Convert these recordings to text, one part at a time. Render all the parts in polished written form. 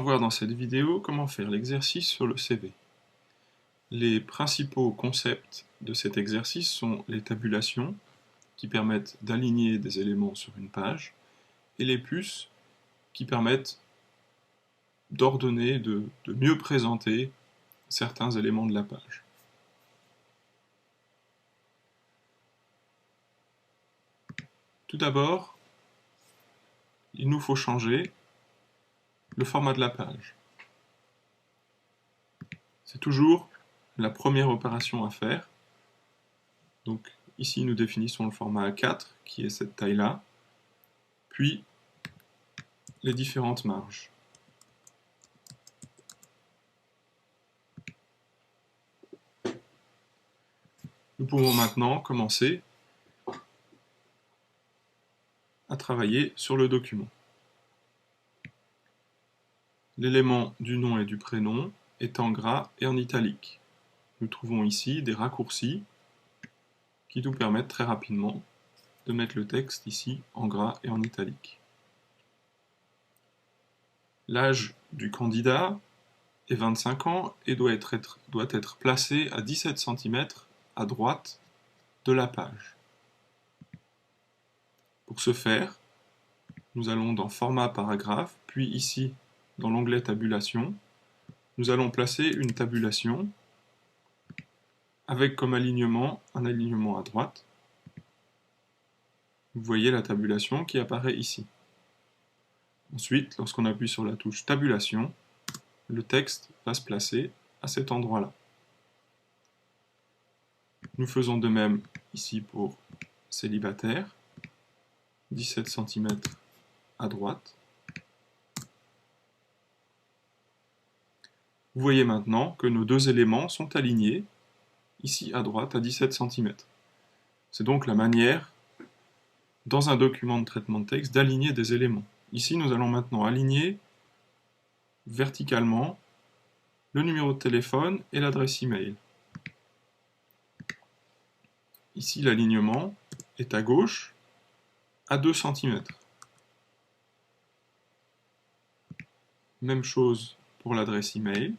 allons voir dans cette vidéo comment faire l'exercice sur le CV. Les principaux concepts de cet exercice sont les tabulations, qui permettent d'aligner des éléments sur une page, et les puces, qui permettent d'ordonner, de mieux présenter certains éléments de la page. Tout d'abord, il nous faut changer le format de la page. C'est toujours la première opération à faire. Donc ici nous définissons le format A4 qui est cette taille-là, puis les différentes marges. Nous pouvons maintenant commencer à travailler sur le document. L'élément du nom et du prénom est en gras et en italique. Nous trouvons ici des raccourcis qui nous permettent très rapidement de mettre le texte ici en gras et en italique. L'âge du candidat est 25 ans et doit être placé à 17 cm à droite de la page. Pour ce faire, nous allons dans Format paragraphe, puis ici, dans l'onglet Tabulation, nous allons placer une tabulation avec comme alignement un alignement à droite. Vous voyez la tabulation qui apparaît ici. Ensuite, lorsqu'on appuie sur la touche Tabulation, le texte va se placer à cet endroit-là. Nous faisons de même ici pour célibataire, 17 cm à droite. Vous voyez maintenant que nos deux éléments sont alignés, ici à droite à 17 cm. C'est donc la manière, dans un document de traitement de texte, d'aligner des éléments. Ici, nous allons maintenant aligner verticalement le numéro de téléphone et l'adresse email. Ici, l'alignement est à gauche à 2 cm. Même chose pour l'adresse email.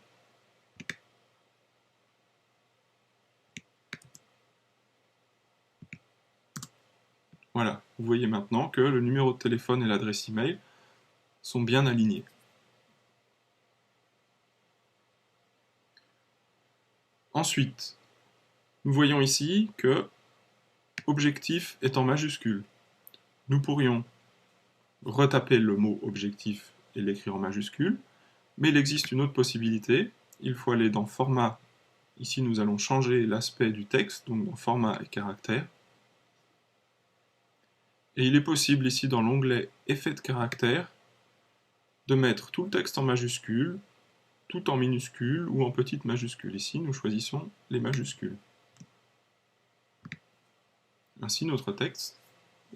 Voilà, vous voyez maintenant que le numéro de téléphone et l'adresse email sont bien alignés. Ensuite, nous voyons ici que objectif est en majuscule. Nous pourrions retaper le mot objectif et l'écrire en majuscule, mais il existe une autre possibilité. Il faut aller dans Format. Ici, nous allons changer l'aspect du texte, donc dans Format et caractères. Et il est possible ici dans l'onglet Effet de caractère de mettre tout le texte en majuscule, tout en minuscule ou en petite majuscule. Ici, nous choisissons les majuscules. Ainsi, notre texte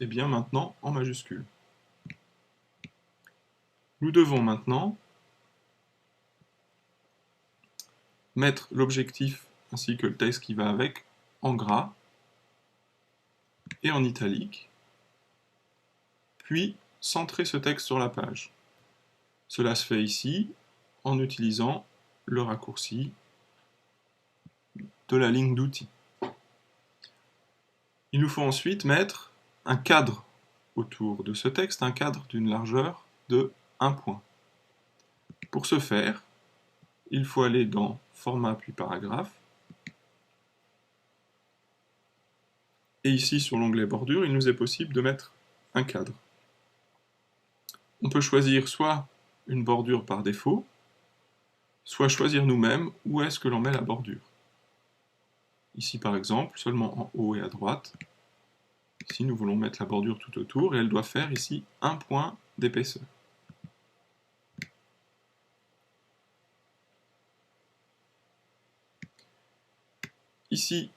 est bien maintenant en majuscule. Nous devons maintenant mettre l'objectif ainsi que le texte qui va avec en gras et en italique, puis centrer ce texte sur la page. Cela se fait ici en utilisant le raccourci de la ligne d'outils. Il nous faut ensuite mettre un cadre autour de ce texte, un cadre d'une largeur de 1 point. Pour ce faire, il faut aller dans Format puis Paragraphe. Et ici, sur l'onglet Bordure, il nous est possible de mettre un cadre. On peut choisir soit une bordure par défaut, soit choisir nous-mêmes où est-ce que l'on met la bordure. Ici, par exemple, seulement en haut et à droite. Ici, nous voulons mettre la bordure tout autour et elle doit faire ici 1 point d'épaisseur. Ici,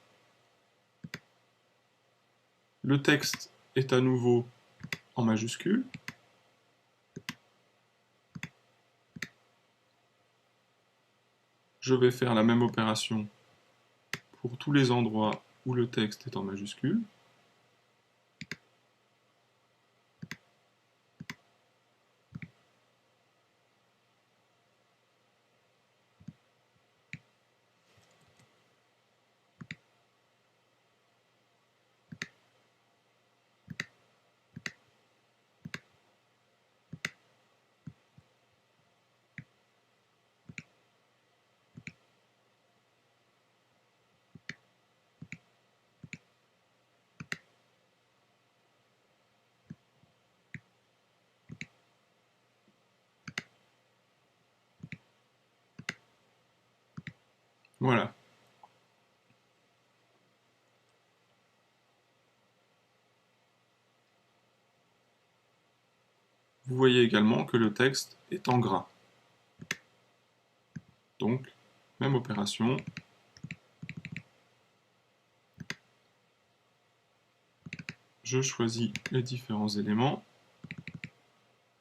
le texte est à nouveau en majuscule. Je vais faire la même opération pour tous les endroits où le texte est en majuscule. Voilà. Vous voyez également que le texte est en gras. Donc, même opération. Je choisis les différents éléments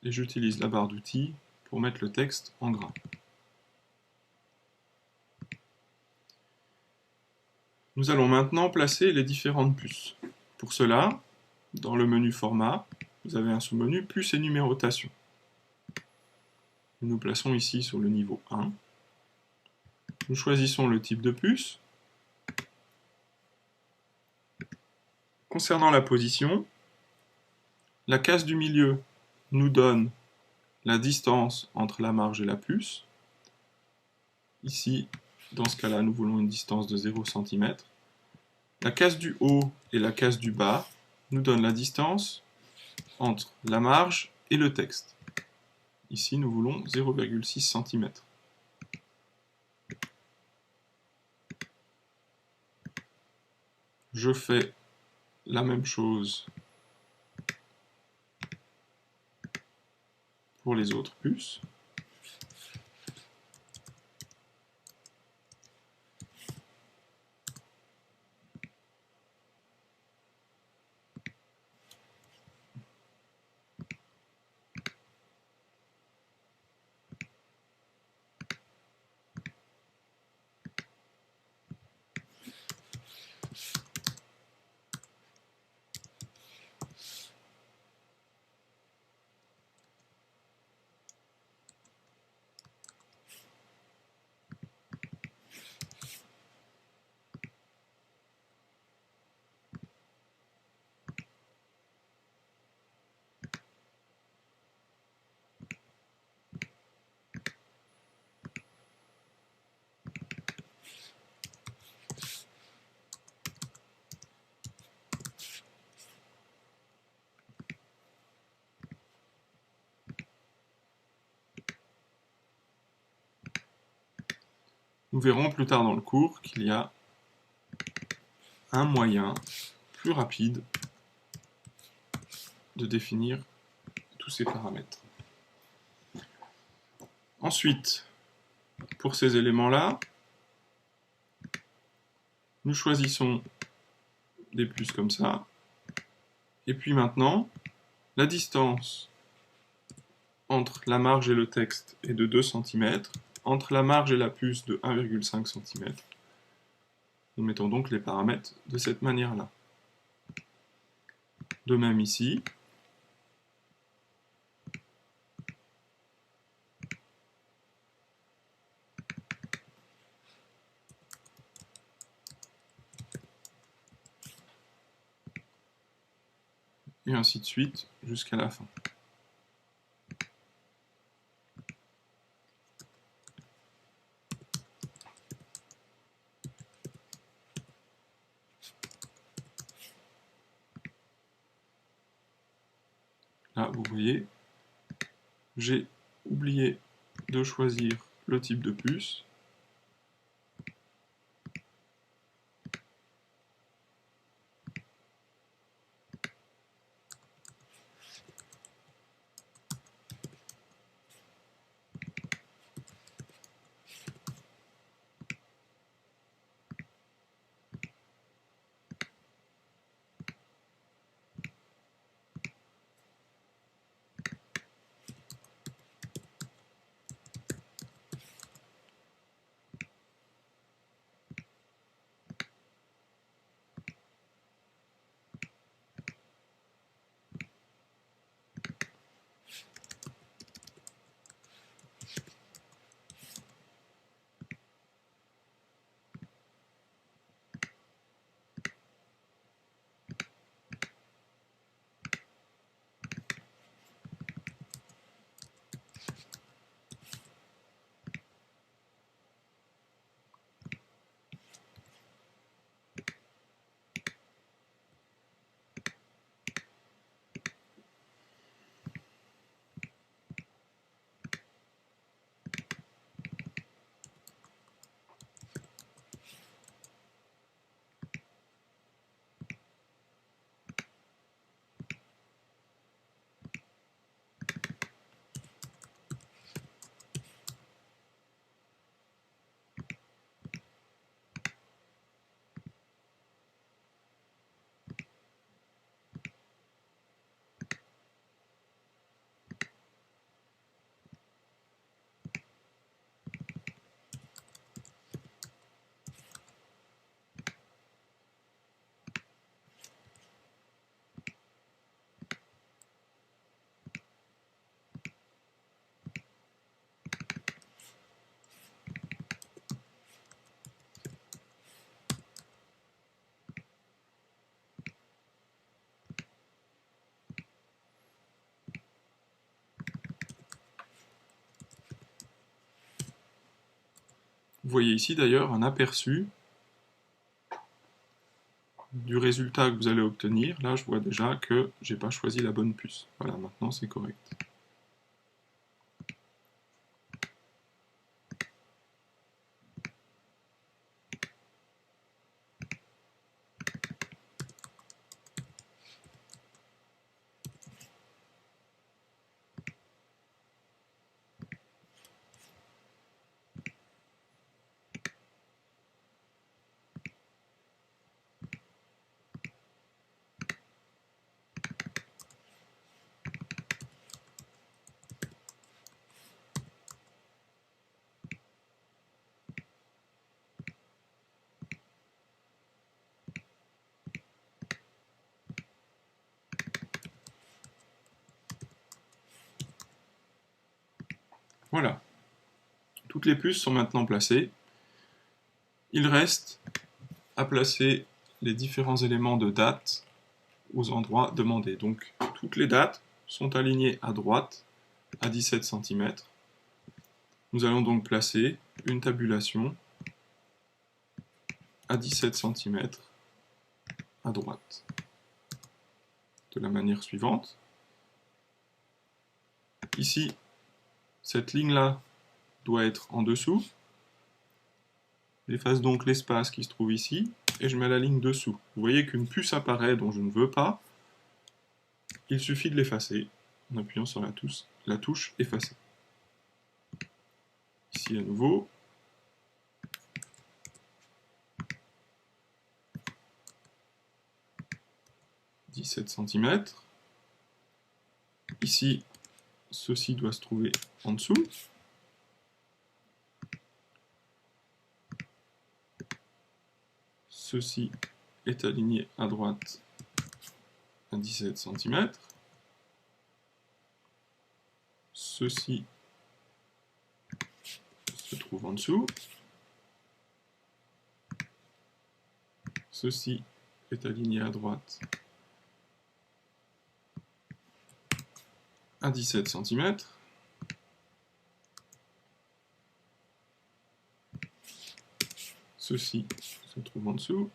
et j'utilise la barre d'outils pour mettre le texte en gras. Nous allons maintenant placer les différentes puces. Pour cela, dans le menu Format, vous avez un sous-menu Puces et numérotation. Nous nous plaçons ici sur le niveau 1. Nous choisissons le type de puce. Concernant la position, la case du milieu nous donne la distance entre la marge et la puce. Ici, dans ce cas-là, nous voulons une distance de 0 cm. La case du haut et la case du bas nous donnent la distance entre la marge et le texte. Ici, nous voulons 0,6 cm. Je fais la même chose pour les autres puces. Nous verrons plus tard dans le cours qu'il y a un moyen plus rapide de définir tous ces paramètres. Ensuite, pour ces éléments-là, nous choisissons des puces comme ça. Et puis maintenant, la distance entre la marge et le texte est de 2 cm, entre la marge et la puce de 1,5 cm. Nous mettons donc les paramètres de cette manière-là. De même ici. Et ainsi de suite jusqu'à la fin. Là, vous voyez, j'ai oublié de choisir le type de puce. Vous voyez ici d'ailleurs un aperçu du résultat que vous allez obtenir. Là, je vois déjà que j'ai pas choisi la bonne puce. Voilà, maintenant c'est correct. Voilà. Toutes les puces sont maintenant placées. Il reste à placer les différents éléments de date aux endroits demandés. Donc toutes les dates sont alignées à droite à 17 cm. Nous allons donc placer une tabulation à 17 cm à droite. De la manière suivante. Ici, cette ligne-là doit être en dessous. J'efface donc l'espace qui se trouve ici et je mets la ligne dessous. Vous voyez qu'une puce apparaît dont je ne veux pas. Il suffit de l'effacer en appuyant sur la touche effacer. Ici à nouveau. « 17 cm. Ici, ceci doit se trouver en dessous. Ceci est aligné à droite à 17 cm. Ceci se trouve en dessous. Ceci est aligné à droite à 17 cm. Ceci se trouve en dessous.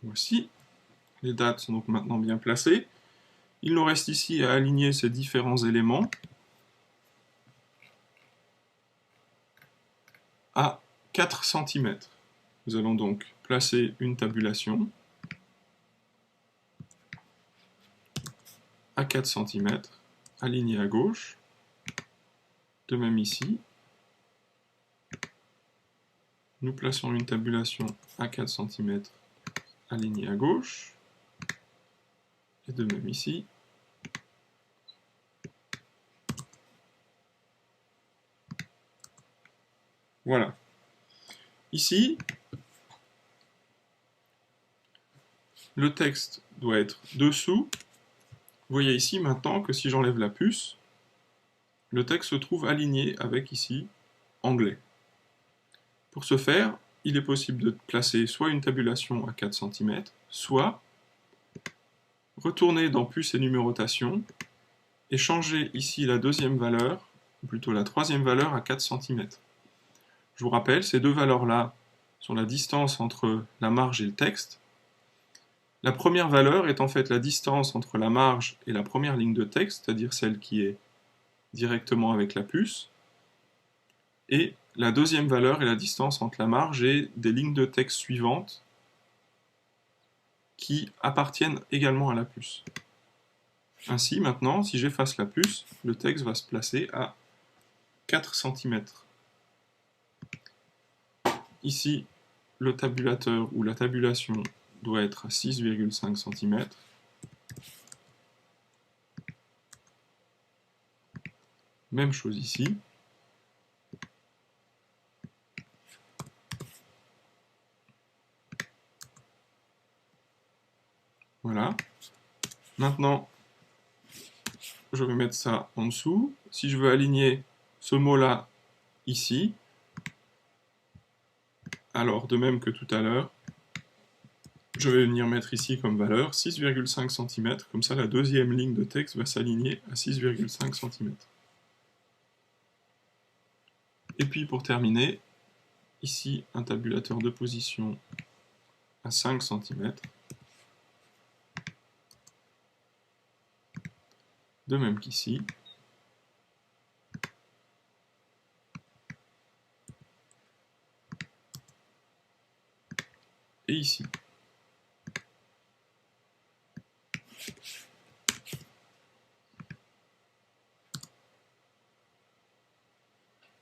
Voici. Les dates sont donc maintenant bien placées. Il nous reste ici à aligner ces différents éléments à 4 cm. Nous allons donc placer une tabulation à 4 cm, alignée à gauche. De même ici. Nous plaçons une tabulation à 4 cm, alignée à gauche. Et de même ici. Voilà. Ici, le texte doit être dessous. Vous voyez ici maintenant que si j'enlève la puce, le texte se trouve aligné avec ici anglais. Pour ce faire, il est possible de placer soit une tabulation à 4 cm, soit retourner dans puce et numérotation et changer ici la deuxième valeur, ou plutôt la troisième valeur à 4 cm. Je vous rappelle, ces deux valeurs-là sont la distance entre la marge et le texte. La première valeur est en fait la distance entre la marge et la première ligne de texte, c'est-à-dire celle qui est directement avec la puce. Et la deuxième valeur est la distance entre la marge et des lignes de texte suivantes qui appartiennent également à la puce. Ainsi, maintenant, si j'efface la puce, le texte va se placer à 4 cm. Ici, le tabulateur ou la tabulation doit être à 6,5 cm. Même chose ici. Voilà. Maintenant, je vais mettre ça en dessous. Si je veux aligner ce mot-là ici, alors de même que tout à l'heure, je vais venir mettre ici comme valeur 6,5 cm. Comme ça, la deuxième ligne de texte va s'aligner à 6,5 cm. Et puis pour terminer, ici un tabulateur de position à 5 cm. De même qu'ici. Et ici.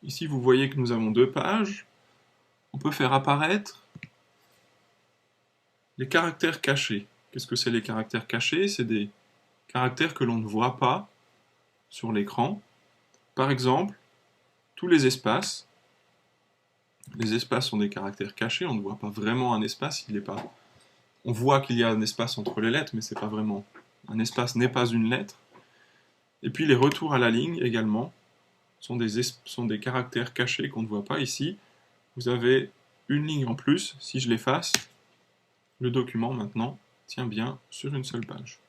Ici, vous voyez que nous avons deux pages. On peut faire apparaître les caractères cachés. Qu'est-ce que c'est les caractères cachés? C'est des caractères que l'on ne voit pas sur l'écran. Par exemple, tous les espaces. Les espaces sont des caractères cachés, on ne voit pas vraiment un espace, il n'est pas... On voit qu'il y a un espace entre les lettres, mais c'est pas vraiment... Un espace n'est pas une lettre. Et puis les retours à la ligne également sont des caractères cachés qu'on ne voit pas ici. Vous avez une ligne en plus, si je l'efface, le document maintenant tient bien sur une seule page.